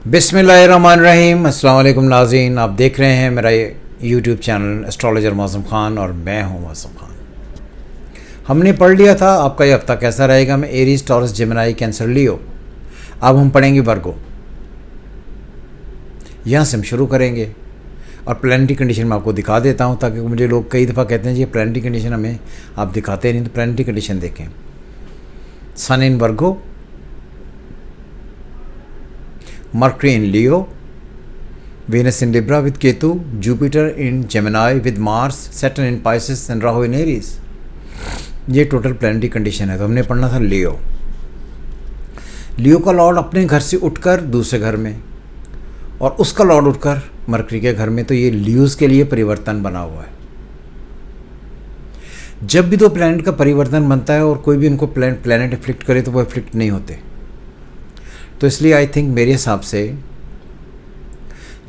बिस्मिल्लाहिर्रहमानिर्रहीम। अस्सलाम वालेकुम नाज़रीन, आप देख रहे हैं मेरा यूट्यूब चैनल एस्ट्रोलॉजर मौसम ख़ान और मैं हूं मौसम ख़ान। हमने पढ़ लिया था आपका ये हफ्ता कैसा रहेगा में एरीज, टॉरस, जेमिनी, कैंसर, लियो। अब हम पढ़ेंगे वर्गो। यहाँ से हम शुरू करेंगे और प्लानिटरी कंडीशन मैं आपको दिखा देता हूँ, ताकि मुझे लोग कई दफ़ा कहते हैं जी प्लानिटरी कंडीशन हमें आप दिखाते नहीं, तो प्लानिटरी कंडीशन देखें। सन इन वर्गो, Mercury in Leo, Venus in Libra with Ketu, Jupiter in Gemini with Mars, Saturn in Pisces and Rahu in Aries। ये टोटल प्लानिटरी कंडीशन है। तो हमने पढ़ना था लियो। लियो का लॉर्ड अपने घर से उठकर दूसरे घर में और उसका लॉर्ड उठकर मरकरी के घर में, तो ये लियोज के लिए परिवर्तन बना हुआ है। जब भी दो प्लैनेट का परिवर्तन बनता है और कोई भी उनको प्लैनेट एफ्लिक्ट करे तो वो एफ्लिक्ट नहीं होते। तो इसलिए आई थिंक मेरे हिसाब से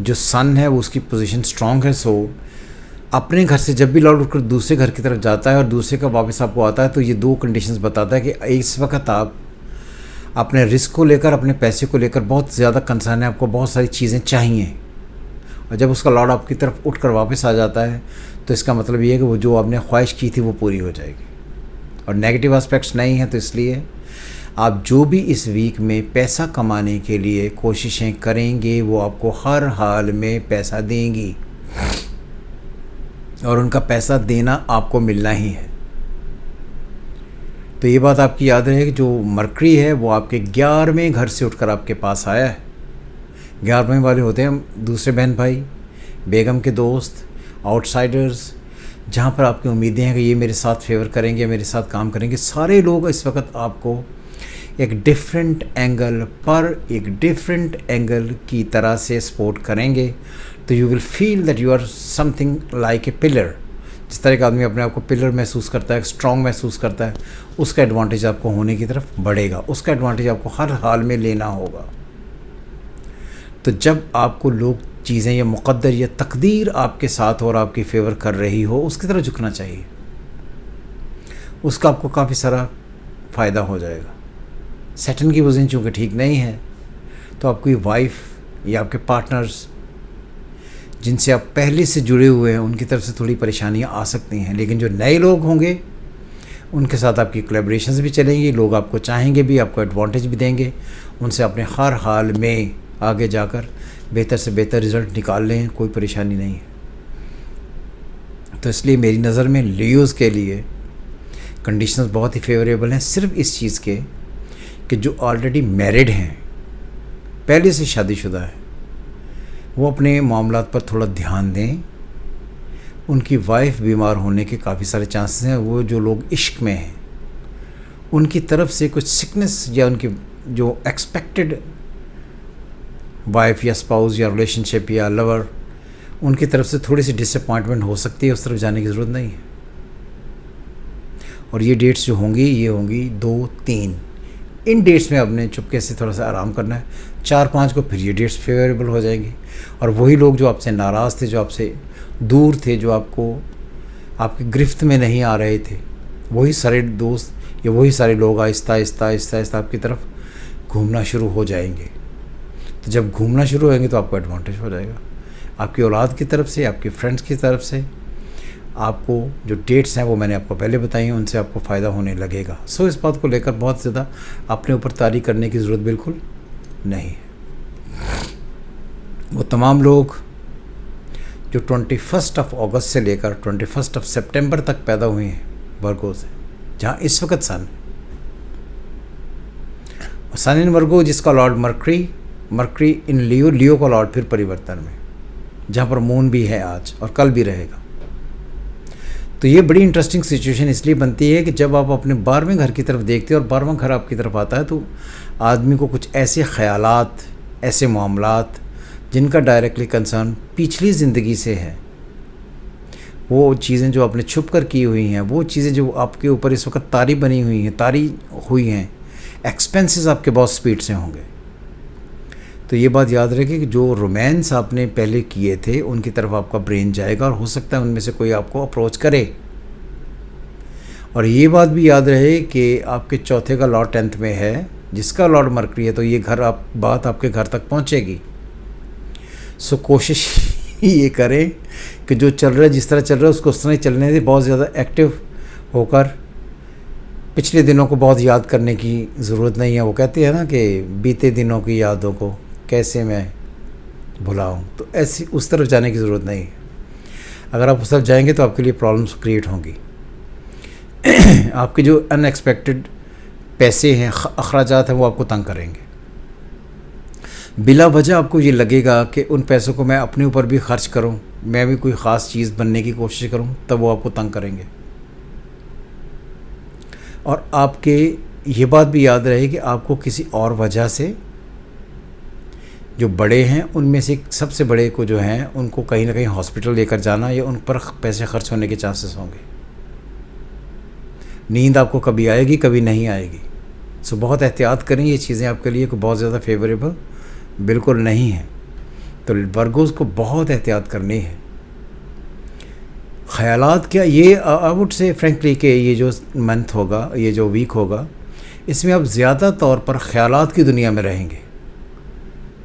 जो सन है वो उसकी पोजीशन स्ट्रांग है। सो अपने घर से जब भी लॉर्ड उठकर दूसरे घर की तरफ जाता है और दूसरे का वापस आपको आता है, तो ये दो कंडीशंस बताता है कि इस वक्त आप अपने रिस्क को लेकर, अपने पैसे को लेकर बहुत ज़्यादा कंसर्न है, आपको बहुत सारी चीज़ें चाहिए। और जब उसका लॉर्ड आपकी तरफ उठकर वापस आ जाता है तो इसका मतलब ये है कि वो जो आपने ख्वाहिश की थी वो पूरी हो जाएगी और नेगेटिव एस्पेक्ट्स नहीं हैं। तो इसलिए आप जो भी इस वीक में पैसा कमाने के लिए कोशिशें करेंगे वो आपको हर हाल में पैसा देंगी और उनका पैसा देना आपको मिलना ही है। तो ये बात आपकी याद रहे कि जो मरकरी है वो आपके 11वें घर से उठकर आपके पास आया है। 11वें वाले होते हैं दूसरे बहन भाई, बेगम के दोस्त, आउटसाइडर्स, जहाँ पर आपकी उम्मीदें हैं कि ये मेरे साथ फेवर करेंगे, मेरे साथ काम करेंगे। सारे लोग इस वक्त आपको एक डिफरेंट एंगल की तरह से सपोर्ट करेंगे। तो you will feel that you are something like a pillar. जिस तरह का आदमी अपने आप को पिलर महसूस करता है, स्ट्रॉन्ग महसूस करता है, उसका एडवांटेज आपको होने की तरफ बढ़ेगा, उसका एडवांटेज आपको हर हाल में लेना होगा। तो जब आपको लोग चीज़ें या मुक़द्दर या तकदीर आपके साथ और आपकी फेवर कर रही हो, उसकी तरफ झुकना चाहिए, उसका आपको काफ़ी सारा फ़ायदा हो जाएगा। सैटर्न की पोजीशन चूँकि ठीक नहीं है, तो आपकी वाइफ या आपके पार्टनर्स जिनसे आप पहले से जुड़े हुए हैं उनकी तरफ से थोड़ी परेशानियां आ सकती हैं। लेकिन जो नए लोग होंगे उनके साथ आपकी कोलैबोरेशंस भी चलेंगी, लोग आपको चाहेंगे भी, आपको एडवांटेज भी देंगे। उनसे अपने हर हाल में आगे जाकर बेहतर से बेहतर रिज़ल्ट निकाल लें, कोई परेशानी नहीं है। तो इसलिए मेरी नज़र में लियोज़ के लिए कंडीशंस बहुत ही फेवरेबल हैं, सिर्फ इस चीज़ के कि जो ऑलरेडी मैरिड हैं, पहले से शादीशुदा है, वो अपने मामलात पर थोड़ा ध्यान दें। उनकी वाइफ बीमार होने के काफ़ी सारे चांसेस हैं। वो जो लोग इश्क में हैं उनकी तरफ से कुछ सिकनेस या उनकी जो एक्सपेक्टेड वाइफ या स्पाउस या रिलेशनशिप या लवर, उनकी तरफ से थोड़ी सी डिसअपॉइंटमेंट हो सकती है। उस तरफ जाने की ज़रूरत नहीं है। और ये डेट्स जो होंगी ये होंगी 2, 3। इन डेट्स में आपने चुपके से थोड़ा सा आराम करना है। 4, 5 को फिर ये डेट्स फेवरेबल हो जाएंगी और वही लोग जो आपसे नाराज़ थे, जो आपसे दूर थे, जो आपको आपकी गिरफ्त में नहीं आ रहे थे, वही सारे दोस्त या वही सारे लोग आहिस्ता आहिस्ता आपकी तरफ घूमना शुरू हो जाएंगे। तो जब घूमना शुरू होंगे तो आपको एडवांटेज हो जाएगा, आपकी औलाद की तरफ से, आपके फ्रेंड्स की तरफ से। आपको जो डेट्स हैं वो मैंने आपको पहले बताई हैं, उनसे आपको फ़ायदा होने लगेगा। सो इस बात को लेकर बहुत ज़्यादा अपने ऊपर तारीख करने की ज़रूरत बिल्कुल नहीं है। वो तमाम लोग जो 21 अगस्त से लेकर 21 सितंबर तक पैदा हुए हैं वर्गो से, जहाँ इस वक्त सन इन वर्गो, जिसका लॉर्ड मरकरी इन लियो का लॉर्ड फिर परिवर्तन में, जहाँ पर मून भी है आज और कल भी रहेगा। तो ये बड़ी इंटरेस्टिंग सिचुएशन इसलिए बनती है कि जब आप अपने 12वें घर की तरफ देखते हैं और 12वां घर आपकी तरफ आता है, तो आदमी को कुछ ऐसे ख़यालात, ऐसे मामलात जिनका डायरेक्टली कंसर्न पिछली ज़िंदगी से है, वो चीज़ें जो आपने छुप कर की हुई हैं, वो चीज़ें जो आपके ऊपर इस वक्त तारी बनी हुई हैं, तारी हुई हैं, एक्सपेंसेस आपके बहुत स्पीड से होंगे। तो ये बात याद रखें कि जो रोमांस आपने पहले किए थे उनकी तरफ आपका ब्रेन जाएगा और हो सकता है उनमें से कोई आपको अप्रोच करे। और ये बात भी याद रहे कि आपके चौथे का लॉर्ड 10th में है जिसका लॉर्ड मरकरी है, तो ये बात आपके घर तक पहुंचेगी। सो कोशिश ये करें कि जो चल रहा है, जिस तरह चल रहा है, उसको उस तरह ही चलने दें। बहुत ज़्यादा एक्टिव होकर पिछले दिनों को बहुत याद करने की ज़रूरत नहीं है। वो कहते हैं ना कि बीते दिनों की यादों को कैसे मैं भुलाऊं, तो ऐसी उस तरफ जाने की ज़रूरत नहीं है। अगर आप उस तरफ जाएंगे तो आपके लिए प्रॉब्लम्स क्रिएट होंगी। आपके जो अनएक्सपेक्टेड पैसे हैं, अखराजात हैं, वो आपको तंग करेंगे। बिला वजह आपको ये लगेगा कि उन पैसों को मैं अपने ऊपर भी खर्च करूं, मैं भी कोई ख़ास चीज़ बनने की कोशिश करूं, तब वो आपको तंग करेंगे। और आपके ये बात भी याद रहे कि आपको किसी और वजह से, जो बड़े हैं उनमें से सबसे बड़े को जो हैं उनको कहीं ना कहीं हॉस्पिटल लेकर जाना या उन पर पैसे खर्च होने के चांसेस होंगे। नींद आपको कभी आएगी, कभी नहीं आएगी। सो बहुत एहतियात करें। ये चीज़ें आपके लिए कोई बहुत ज़्यादा फेवरेबल बिल्कुल नहीं है। तो वर्गोज़ को बहुत एहतियात करनी है। ख़यालात क्या, ये आई वुड से फ्रेंकली कि ये जो मंथ होगा, ये जो वीक होगा, इसमें आप ज़्यादा तौर पर ख़यालात की दुनिया में रहेंगे।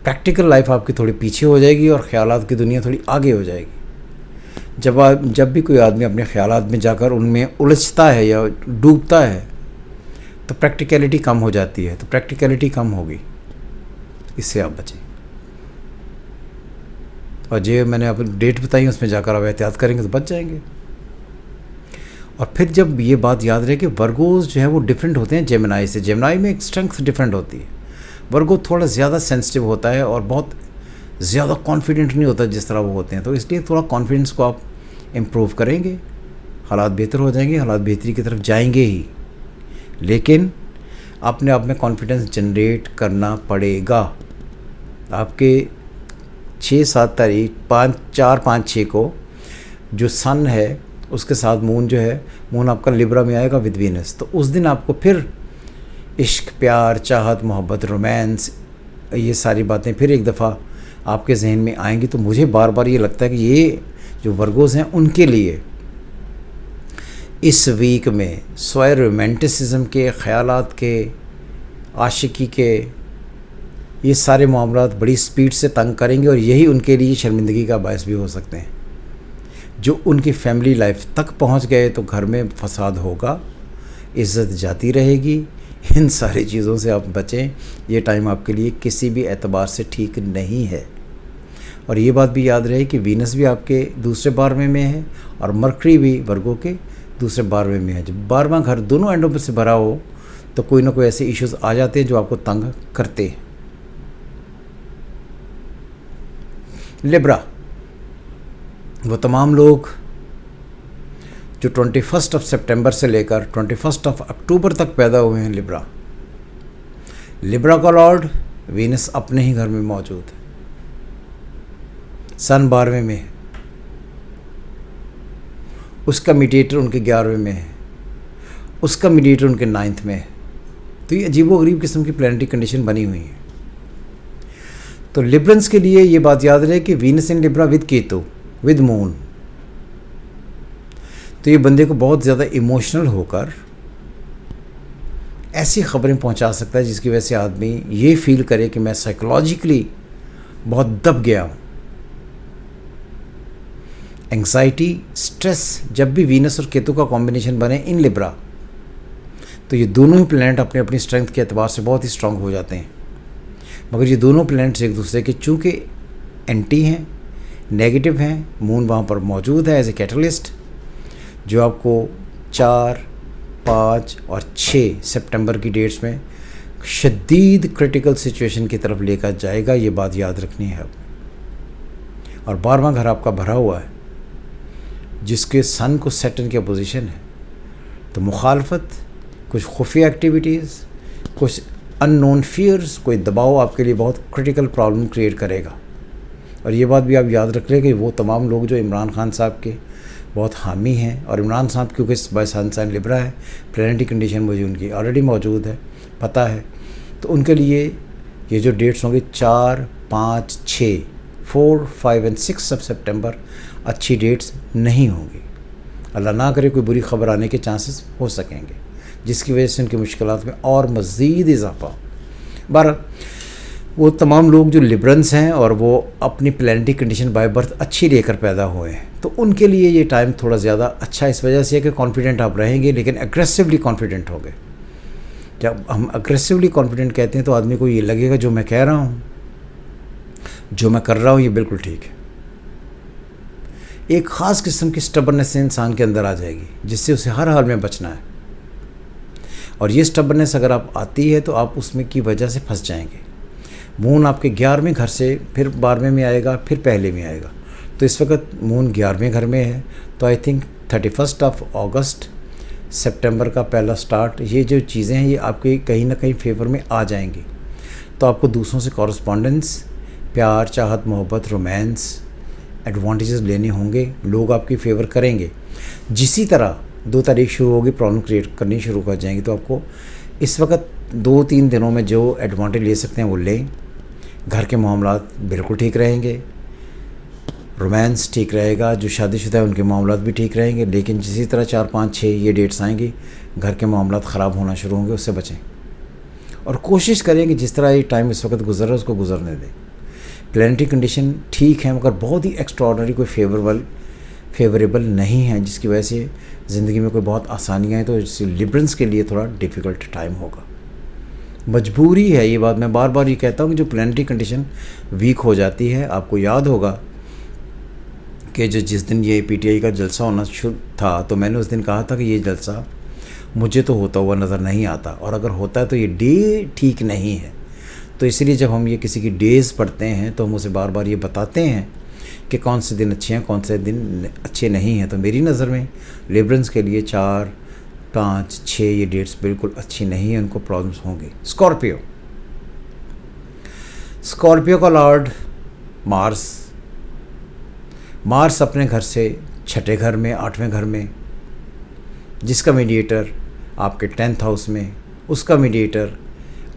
प्रैक्टिकल लाइफ आपकी थोड़ी पीछे हो जाएगी और ख़यालात की दुनिया थोड़ी आगे हो जाएगी। जब भी कोई आदमी अपने ख़यालात में जाकर उनमें उलझता है या डूबता है तो प्रैक्टिकलिटी कम हो जाती है। तो प्रैक्टिकलिटी कम होगी, इससे आप बचें। और जो मैंने अपनी डेट बताई उसमें जाकर आप एहतियात करेंगे तो बच जाएंगे। और फिर जब ये बात याद रहे कि वर्गोज़ जो है वो डिफरेंट होते हैं जेमिनाई से। जेमिनाई में एक स्ट्रेंथ डिफरेंट होती है। वर्गो थोड़ा ज़्यादा सेंसिटिव होता है और बहुत ज़्यादा कॉन्फिडेंट नहीं होता जिस तरह वो होते हैं। तो इसलिए थोड़ा कॉन्फिडेंस को आप इम्प्रूव करेंगे, हालात बेहतर हो जाएंगे, हालात बेहतरी की तरफ जाएंगे ही। लेकिन अपने आप में कॉन्फिडेंस जनरेट करना पड़ेगा। आपके 6-7 तारीख 4, 5, 6 को जो सन है उसके साथ मून जो है, मून आपका लिब्रा में आएगा विद वीनस। तो उस दिन आपको फिर इश्क, प्यार, चाहत, मोहब्बत, रोमांस, ये सारी बातें फिर एक दफ़ा आपके जहन में आएंगी। तो मुझे बार बार ये लगता है कि ये जो वर्गोज़ हैं उनके लिए इस वीक में स्वय रोमांटिसिज्म के, ख़यालात के, आशिकी के, ये सारे मामलात बड़ी स्पीड से तंग करेंगे और यही उनके लिए शर्मिंदगी का बायस भी हो सकते हैं। जो उनकी फैमिली लाइफ तक पहुंच गए तो घर में फसाद होगा, इज़्ज़त जाती रहेगी। इन सारी चीज़ों से आप बचें। ये टाइम आपके लिए किसी भी एतबार से ठीक नहीं है। और ये बात भी याद रहे कि वीनस भी आपके दूसरे 12वें में है और मरकरी भी वर्गों के दूसरे 12वें में है। जब 12वां घर दोनों एंडों पर से भरा हो तो कोई ना कोई ऐसे इश्यूज आ जाते हैं जो आपको तंग करते हैं। लिब्रा, वो तमाम लोग जो 21 सितंबर से लेकर 21 अक्टूबर तक पैदा हुए हैं। लिब्रा का लॉर्ड वीनस अपने ही घर में मौजूद है। सन 12वें में है, उसका मीडिएटर उनके 11वें में है, उसका मीडिएटर उनके 9th में है। तो ये अजीबोगरीब किस्म की प्लानिटरी कंडीशन बनी हुई है। तो लिब्रंस के लिए ये बात याद रहे कि Venus in Libra with Ketu with moon, तो ये बंदे को बहुत ज़्यादा इमोशनल होकर ऐसी खबरें पहुंचा सकता है जिसकी वजह से आदमी ये फील करे कि मैं साइकोलॉजिकली बहुत दब गया हूँ। एंग्जाइटी, स्ट्रेस, जब भी वीनस और केतु का कॉम्बिनेशन बने इन लिब्रा तो ये दोनों ही प्लैनेट अपनी अपनी स्ट्रेंथ के एतबार से बहुत ही स्ट्रांग हो जाते हैं। मगर ये दोनों प्लैनेट्स एक दूसरे के चूँकि एंटी हैं, नेगेटिव हैं, मून वहाँ पर मौजूद है एज ए कैटलिस्ट जो आपको 4, 5 और 6 सितंबर की डेट्स में शदीद क्रिटिकल सिचुएशन की तरफ लेकर जाएगा। ये बात याद रखनी है अब। और 12वां घर आपका भरा हुआ है जिसके सन को सैटर्न की अपोजिशन है। तो मुखालफत, कुछ खुफिया एक्टिविटीज़, कुछ अननोन फियर्स, कोई दबाव आपके लिए बहुत क्रिटिकल प्रॉब्लम क्रिएट करेगा। और ये बात भी आप याद रख लें कि वो तमाम लोग जो इमरान खान साहब के बहुत हामी हैं, और इमरान साहब क्योंकि बाय सन साइन लिब्रा है, प्लानिटरी कंडीशन मुझे उनकी ऑलरेडी मौजूद है, पता है। तो उनके लिए ये जो डेट्स होंगे 4, 5, 6, 4, 5 और 6 सितंबर अच्छी डेट्स नहीं होंगी। अल्लाह ना करे कोई बुरी खबर आने के चांसेस हो सकेंगे जिसकी वजह से उनकी मुश्किलात में और मज़ीद इजाफा बहरहाल वो तमाम लोग जो लिबरल्स हैं और वो अपनी प्लानिटरी कंडीशन बाय बर्थ अच्छी लेकर पैदा हुए हैं, तो उनके लिए ये टाइम थोड़ा ज़्यादा अच्छा इस वजह से है कि कॉन्फिडेंट आप रहेंगे, लेकिन एग्रेसिवली कॉन्फिडेंट होंगे। जब हम एग्रेसिवली कॉन्फिडेंट कहते हैं तो आदमी को ये लगेगा जो मैं कह रहा हूँ, जो मैं कर रहा हूँ, ये बिल्कुल ठीक है। एक ख़ास किस्म की स्टबर्नेस इंसान के अंदर आ जाएगी जिससे उसे हर हाल में बचना है, और ये स्टबर्नेस अगर आप आती है तो आप उसमें की वजह से फंस जाएंगे। मून आपके 11वें घर से फिर 12वें में आएगा, फिर पहले में आएगा। तो इस वक्त मून 11वें घर में है, तो आई थिंक 31 अगस्त सितंबर का पहला स्टार्ट, ये जो चीज़ें हैं ये आपके कहीं ना कहीं फेवर में आ जाएंगी। तो आपको दूसरों से कॉरस्पॉन्डेंस, प्यार, चाहत, मोहब्बत, रोमांस, एडवांटेजेस लेने होंगे, लोग आपकी फेवर करेंगे। जिसी तरह 2 तारीख शुरू होगी, प्रॉब्लम क्रिएट करनी शुरू कर जाएंगी। तो आपको इस वक्त 2-3 दिनों में जो एडवांटेज ले सकते हैं वो लें। घर के मामलात बिल्कुल ठीक रहेंगे, रोमांस ठीक रहेगा, जो शादीशुदा है उनके मामलात भी ठीक रहेंगे। लेकिन जिसी तरह 4, 5, 6 ये डेट्स आएंगी, घर के मामलात ख़राब होना शुरू होंगे, उससे बचें। और कोशिश करें कि जिस तरह ये टाइम इस वक्त गुजर रहा है उसको गुजरने दें। प्लानिटरी कंडीशन ठीक है, मगर बहुत ही एक्स्ट्राऑर्डिनरी कोई फेवरेबल नहीं है जिसकी वजह से ज़िंदगी में कोई बहुत आसानियाँ हैं। तो लिबरल्स के लिए थोड़ा डिफ़िकल्ट टाइम होगा, मजबूरी है। ये बात मैं बार बार ये कहता हूँ कि जो प्लानिटरी कंडीशन वीक हो जाती है, आपको याद होगा कि जिस दिन ये PTI का जलसा होना शुरू था, तो मैंने उस दिन कहा था कि ये जलसा मुझे तो होता हुआ नज़र नहीं आता, और अगर होता है तो ये डे ठीक नहीं है। तो इसलिए जब हम ये किसी की डेज़ पढ़ते हैं तो हम उसे बार बार ये बताते हैं कि कौन से दिन अच्छे हैं, कौन से दिन अच्छे नहीं हैं। तो मेरी नज़र में लिबरल्स के लिए 4, 5, 6 ये डेट्स बिल्कुल अच्छी नहीं है, उनको प्रॉब्लम्स होंगी। स्कॉर्पियो का लॉर्ड मार्स अपने घर से 6ठे घर में, 8वें घर में, जिसका मीडिएटर आपके 10th हाउस में, उसका मीडिएटर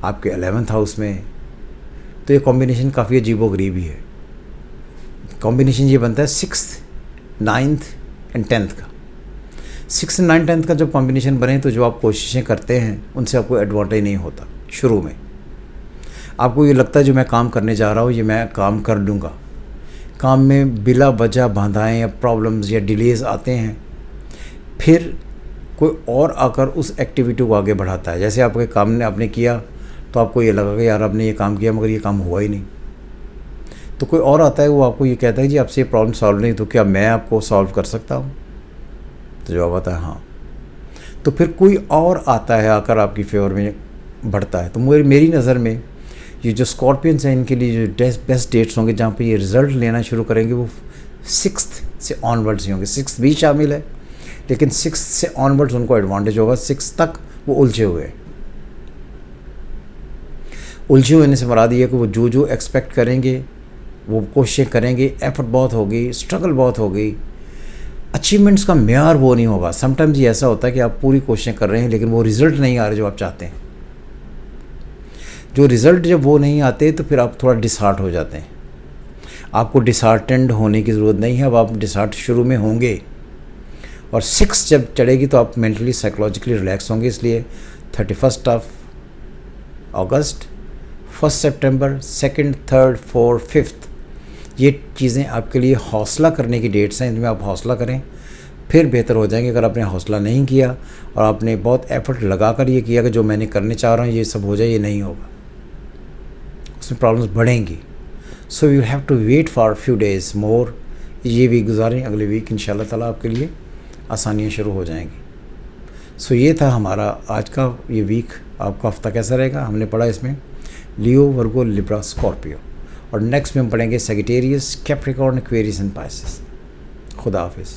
आपके 11th हाउस में। तो ये कॉम्बिनेशन काफ़ी अजीबोगरीब ही है। कॉम्बिनेशन ये बनता है 6th, 9th एंड 10th का। 6th, 9th, 10th का जब कॉम्बिनेशन बने तो जो आप कोशिशें करते हैं उनसे आपको एडवांटेज नहीं होता। शुरू में आपको ये लगता है जो मैं काम करने जा रहा हूँ ये मैं काम कर लूँगा। काम में बिला वजह बाधाएँ या प्रॉब्लम्स या डिलेज़ आते हैं, फिर कोई और आकर उस एक्टिविटी को आगे बढ़ाता है। जैसे आपके काम ने आपने किया तो आपको ये लगा कि यार आपने ये काम किया मगर ये काम हुआ ही नहीं, तो कोई और आता है वो आपको ये कहता है जी आपसे ये प्रॉब्लम सॉल्व नहीं, तो क्या मैं आपको सॉल्व कर सकता हूँ? तो जवाब आता है हाँ। तो फिर कोई और आता है आकर आपकी फेवर में बढ़ता है। तो मेरी नज़र में ये जो स्कॉर्पियंस हैं इनके लिए जो बेस्ट डेट्स होंगे जहाँ पे ये रिज़ल्ट लेना शुरू करेंगे वो 6th से ऑनवर्ड्स ही होंगे। 6th भी शामिल है, लेकिन 6th से ऑनवर्ड्स उनको एडवांटेज होगा। 6th तक वो उलझे हुए होने से मुराद ये है कि वो जो एक्सपेक्ट करेंगे वो कोशिशें करेंगे, एफर्ट बहुत होगी, स्ट्रगल बहुत होगी, अचीवमेंट्स का मेयार वो नहीं होगा। समटाइम्स ये ऐसा होता है कि आप पूरी कोशिशें कर रहे हैं लेकिन वो रिज़ल्ट नहीं आ रहे जो आप चाहते हैं। जो रिज़ल्ट जब वो नहीं आते तो फिर आप थोड़ा डिसहार्ट हो जाते हैं। आपको डिसहार्टेंड होने की ज़रूरत नहीं है, अब आप डिसहार्ट शुरू में होंगे। और 6 जब चढ़ेगी तो आप मेंटली साइकोलॉजिकली रिलैक्स होंगे। इसलिए 31 अगस्त, 1 सितंबर, 2nd, 3rd, 4th, 5th ये चीज़ें आपके लिए हौसला करने की डेट्स हैं। इनमें आप हौसला करें, फिर बेहतर हो जाएंगे। अगर आपने हौसला नहीं किया और आपने बहुत एफर्ट लगा कर ये किया कि जो मैंने करने चाह रहा हूँ ये सब हो जाए, ये नहीं होगा, उसमें प्रॉब्लम्स बढ़ेंगी। So you have to wait for few days more. ये वीक गुजारें, अगले वीक इंशाल्लाह ताला आपके लिए आसानियाँ शुरू हो जाएंगी। सो ये था हमारा आज का ये वीक। आपका हफ्ता कैसा रहेगा हमने पढ़ा इसमें लियो, वर्गो, लिब्रा, स्कॉर्पियो, और नेक्स्ट में हम पढ़ेंगे Sagittarius, Capricorn, Aquarius and Pisces. खुदा हाफिज़।